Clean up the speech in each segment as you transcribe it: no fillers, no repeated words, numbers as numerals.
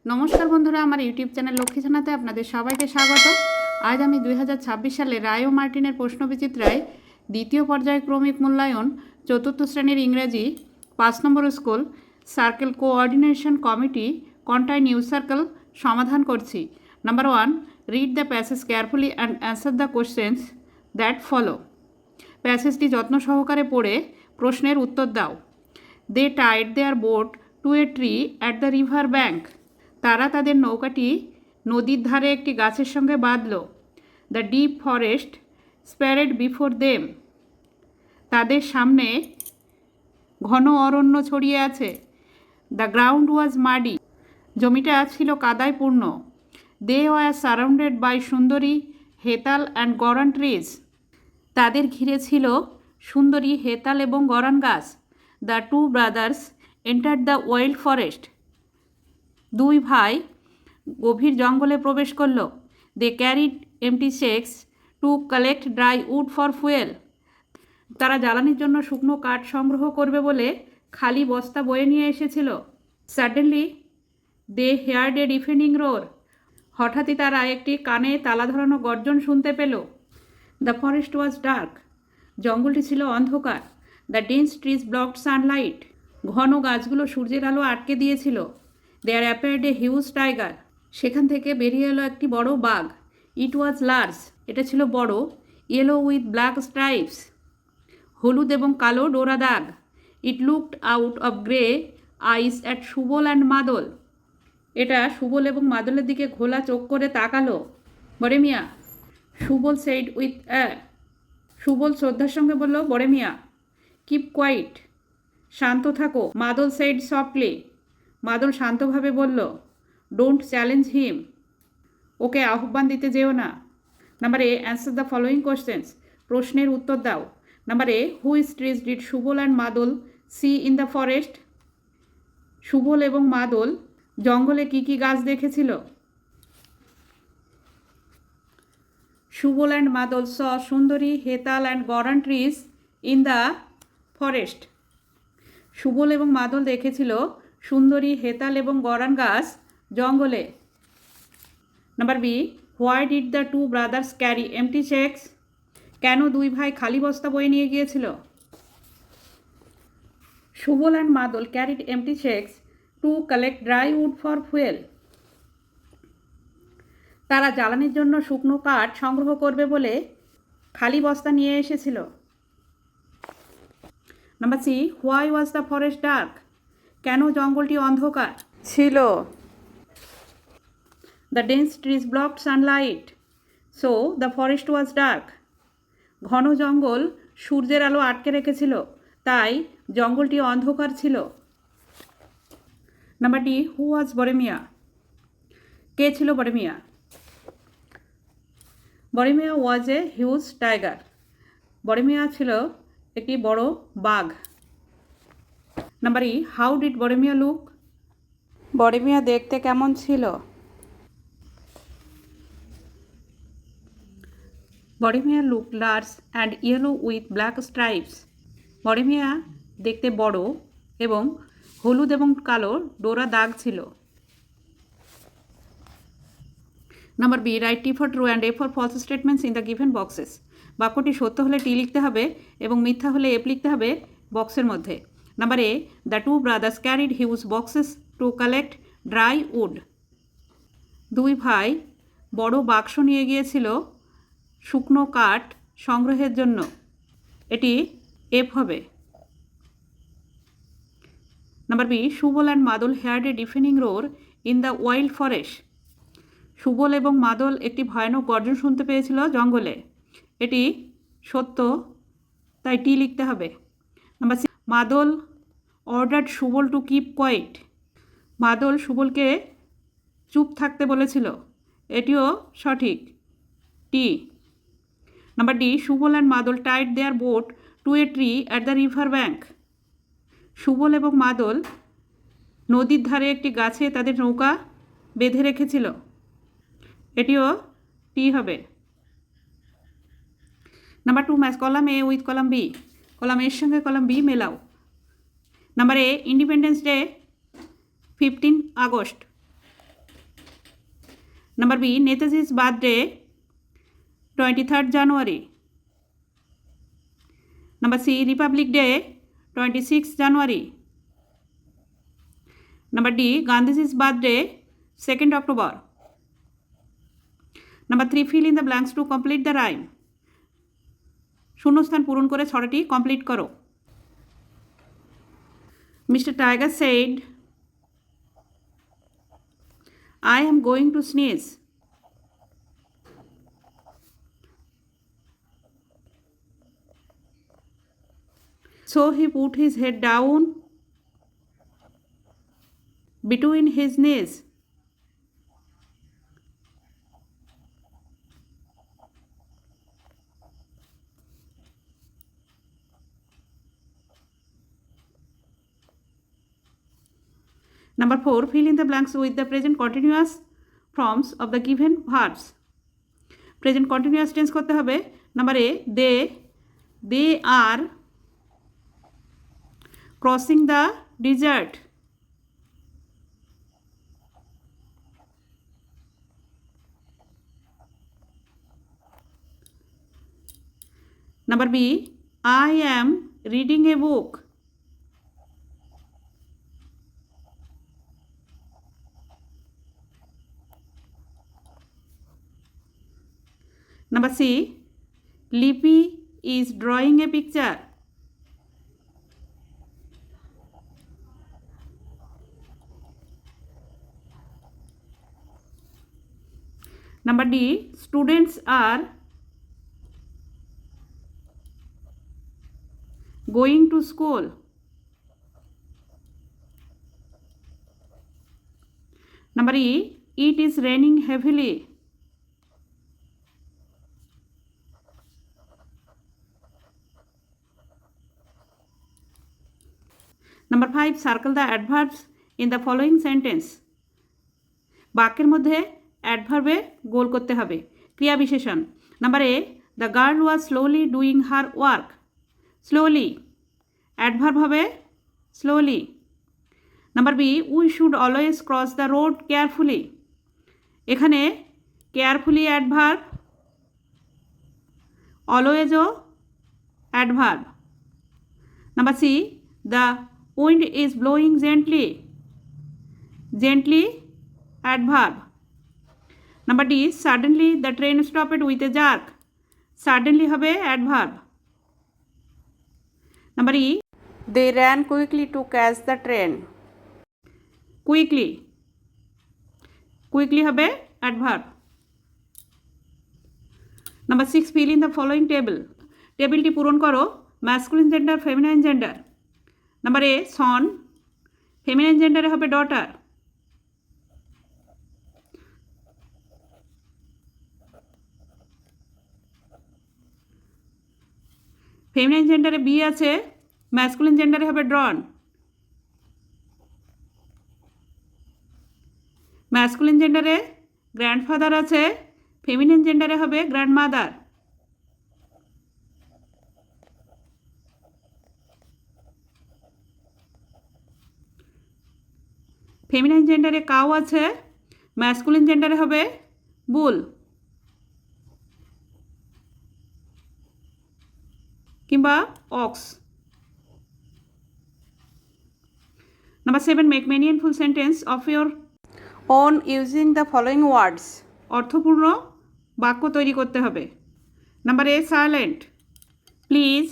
নমস্কার বন্ধুরা, আমার ইউটিউব চ্যানেল লক্ষ্মী ছানাতে আপনাদের সবাইকে স্বাগত। আজ আমি 2026 সালে রায় ও মার্টিনের প্রশ্নবিচিত্রায় দ্বিতীয় পর্যায়ক্রমিক মূল্যায়ন চতুর্থ শ্রেণীর ইংরেজি 5 নম্বর school circle coordination committee continue circle সমাধান করছি। Number 1, read the passage carefully and answer the questions that follow. প্যাসেজটি যত্ন সহকারে পড়ে প্রশ্নের উত্তর দাও। They tied their boat to a tree at the river bank. তারা তাদের নৌকাটি নদীর ধারে একটি গাছের সঙ্গে বাঁধল। The deep forest spread before them. তাদের সামনে ঘন অরণ্য ছড়িয়ে আছে। The ground was muddy. জমিটা ছিল কাদায় পূর্ণ। দে ওয়ার সারাউন্ডেড বাই সুন্দরী হেতাল অ্যান্ড গরান ট্রিজ। তাদের ঘিরে ছিল সুন্দরী হেতাল এবং গরান গাছ। The two brothers entered the wild forest. দুই ভাই গভীর জঙ্গলে প্রবেশ করল। They carried empty sacks to collect dry wood for fuel. তারা জ্বালানির জন্য শুকনো কাঠ সংগ্রহ করবে বলে খালি বস্তা বয়ে নিয়ে এসেছিল। Suddenly they heard a deafening roar. হঠাৎই তারা একটি কানে তালা ধরানো গর্জন শুনতে পেল। The forest was dark. জঙ্গলটি ছিল অন্ধকার। The dense trees blocked sunlight. ঘন গাছগুলো সূর্যের আলো আটকে দিয়েছিল। There appeared a huge tiger. সেখান থেকে বেরিয়ে এলো একটি বড় বাঘ। It was large. এটা ছিল বড়। Yellow with black stripes. হলুদ এবং কালো ডোরা দাগ। It looked out of grey ice at Subal and মাদল। এটা সুবল এবং মাদলের দিকে ঘোলা চোখ করে তাকালো। বড়ে মিয়া, সুবল সেইড উইথ সুবল শ্রদ্ধার সঙ্গে বলল, বড়ে মিয়া। Keep quiet. শান্ত থাকো। মাদল সেইড সফটলি। মাদল শান্তভাবে বলল, ডোন্ট চ্যালেঞ্জ হিম। ওকে আহ্বান দিতে যেও না। Number A, answer the following questions. প্রশ্নের উত্তর দাও। Number A, which trees did Subal and Madal see in the forest. Subal এবং মাদল জঙ্গলে কি কি গাছ দেখেছিল? Subal and Madal saw sundari hetal and goran trees in the forest. Subal এবং মাদল দেখেছিল সুন্দরী হেতাল এবং গরান গাছ জঙ্গলে। Number B, why did the two brothers carry empty sacks. কেন দুই ভাই খালি বস্তা বয়ে নিয়ে গিয়েছিল? Subal and Madal carried empty sacks to collect dry wood for fuel. তারা জ্বালানির জন্য শুকনো কাঠ সংগ্রহ করবে বলে খালি বস্তা নিয়ে এসেছিল। Number C, why was the forest dark. কেন জঙ্গলটি অন্ধকার ছিল? The dense trees blocked sunlight, so the forest was dark. ঘন জঙ্গল সূর্যের আলো আটকে রেখেছিল, তাই জঙ্গলটি অন্ধকার ছিল। নাম্বার ডি, হু ওয়াজ বড়ে মিয়া। কে ছিল বড়ে মিয়া? বড়ে মিয়া ওয়াজ এ হিউজ টাইগার। বড়ে মিয়া ছিল একটি বড় বাঘ। Number E, how did Bade Miya look. বড়ে মিয়া দেখতে কেমন ছিল? Bade Miya look large and yellow with black stripes. Bade Miya দেখতে বড় এবং হলুদ এবং কালো ডোরা দাগ ছিল। Number B, write T for true and A for false statements in the given boxes. বাক্যটি সত্য হলে টি লিখতে হবে এবং মিথ্যা হলে এফ লিখতে হবে বক্সের মধ্যে। Number A, the two brothers carried huge boxes to collect dry wood. দুই ভাই বড় বাক্স নিয়ে গিয়েছিল শুকনো কাঠ সংগ্রহের জন্য। এটি এফ হবে। Number B, Subal and Madal heard a deafening roar in the wild forest. Subal এবং মাদল একটি ভয়ানক গর্জন শুনতে পেয়েছিল জঙ্গলে। এটি সত্য, তাই টি লিখতে হবে। Number C, Madal ordered Subal to keep quiet. Madal সুবলকে চুপ থাকতে বলেছিল। এটিও সঠিক, T. Number D, Subal and Madal tied their boat to a tree at the river bank. Subal এবং মাদল নদীর ধারে একটি গাছে তাদের নৌকা বেঁধে রেখেছিল। এটিও টি হবে। Number two, match column A with column B. Column এর সঙ্গে কলাম বি মেলাও। Number A, independence day 15 August. Number B, Netaji's birthday 23rd January. Number C, Republic Day 26th January. Number D, Gandhiji's birthday 2nd October. Number 3, fill in the blanks to complete the rhyme. শূন্যস্থান পূরণ করে ছড়াটি complete করো। Mr. Tiger said, I am going to sneeze. So he put his head down between his knees. Number 4, fill in the blanks with the present continuous forms of the given verbs. Present continuous tense করতে হবে। Number A, they are crossing the desert. Number B, I am reading a book. Number C, Lippy is drawing a picture. Number D, students are going to school. Number E, it is raining heavily. Number 5, circle the adverbs in the following sentence. বাক্যের মধ্যে অ্যাডভার্বে গোল করতে হবে। ক্রিয়া বিশেষণ। Number A, the girl was slowly doing her work. Slowly adverb হবে slowly. Number B, we should always cross the road carefully. এখানে carefully adverb, অলওয়েজও adverb. Number C, the wind is blowing gently. Gently adverb. Number D, suddenly the train stopped with a jerk. Suddenly হবে adverb. Number E, they ran quickly to catch the train. Quickly. Quickly হবে adverb. Number 6, fill in the following table. টেবিলটি পূরণ করো। masculine gender, feminine gender. Number A, son feminine জেন্ডারে হবে daughter. Feminine জেন্ডারে B আছে, masculine জেন্ডারে হবে ড্রন। ম্যাসকুলিন জেন্ডারে গ্র্যান্ডফাদার আছে, ফেমিনাইন জেন্ডারে হবে গ্র্যান্ডমাদার। ফেমিনাইন জেন্ডারে কাউ আছে, ম্যাসকুলিন জেন্ডারে হবে বুল কিংবা ox. Number 7, make meaningful sentence of your own using the following words. অর্থপূর্ণ বাক্য তৈরি করতে হবে। Number A, silent. Please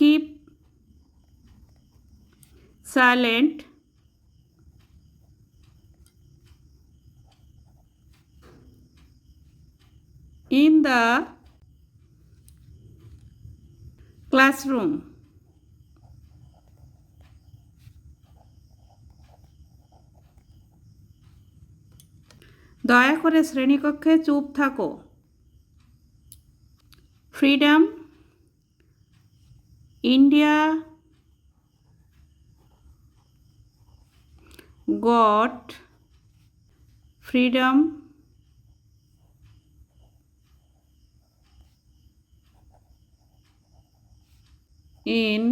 keep silent in the classroom. দয়া করে শ্রেণীকক্ষে চুপ থাকো। Freedom, India got freedom in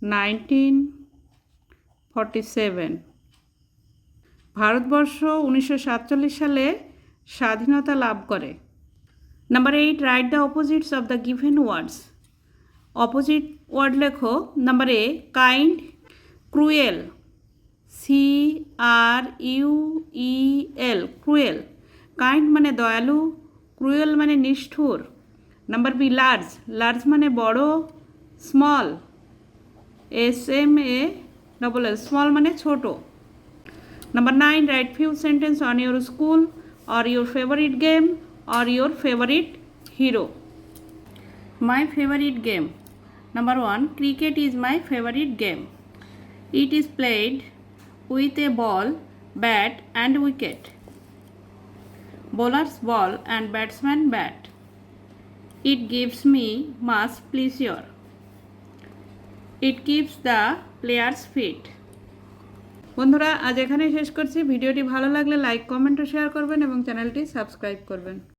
1947। ভারতবর্ষ 1947 সালে স্বাধীনতা লাভ করে। Number 8, write the opposites of the given words. Opposite word লেখো। Number A, kind, cruel, CRUEL, cruel. Kind মানে দয়ালু, ক্রুয়েল মানে নিষ্ঠুর। নাম্বার বি, লার্জ, লার্জ মানে বড়, স্মল, SMALL, স্মল মানে ছোট। Number 9, right few sentence on your school or your favorite game or your favorite hero. My favorite game. Number 1, cricket is my favorite game. It is played with a ball, bat and wicket. Bowler's ball and batsman bat. It gives me much pleasure. It keeps the players fit. বন্ধুরা, আজ এখানেই শেষ করছি। ভিডিওটি ভালো লাগলে like, comment ও share করবেন এবং চ্যানেলটি সাবস্ক্রাইব করবেন।